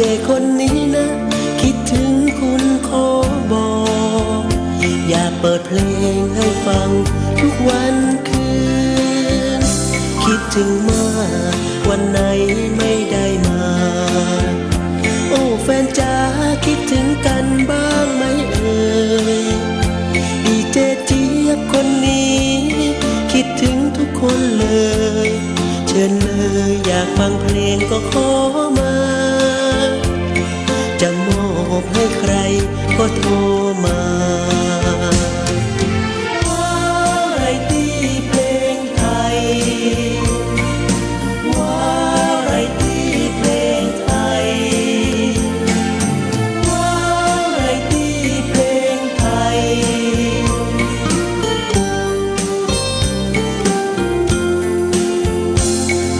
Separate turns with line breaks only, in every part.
เจคนนี้นะคิดถึงคุณขอบอกอยากเปิดเพลงให้ฟังทุกวันคืนคิดถึงมากวันไหนไม่ได้มาโอ้แฟนจ๋าคิดถึงกันบ้างไหมเอ่ยดีเจเจี๊ยบคนนี้คิดถึงทุกคนเลยเชิญเลยอยากฟังเพลงก็ขอมาจะมอบให้ใครก็โทรมาวาไรตี้เพลงไทยวาไรตี้เพลงไทยวาไรตี้เพลงไทย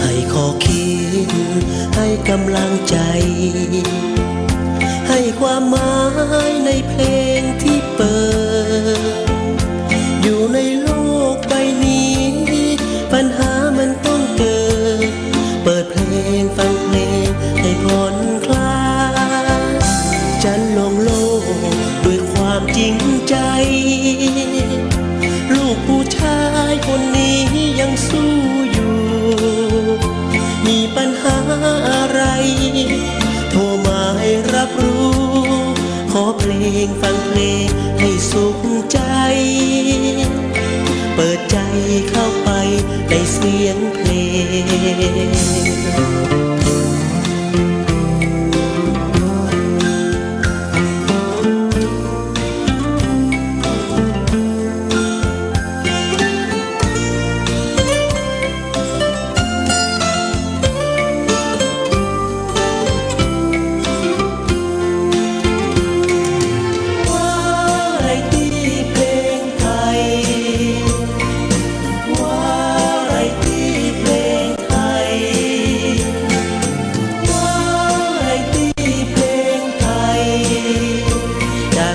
ให้ข้อคิดให้กำลังใจให้ความหมายในเพลงที่เปิดอยู่ในโลกใบนี้ปัญหามันต้องเกิดเปิดเพลงฟังเพลงให้ผ่อนคลายฉันลงโลกด้วยความจริงใจลูกผู้ชายคนนี้ยังสู้อยู่มีปัญหาอะไรโทรมาให้รับรู้ขอเพลงฟังเพลงให้สุขใจเปิดใจเข้าไปในเสียงเพลง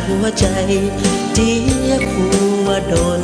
หัวใจเจี๊ยบหัวดล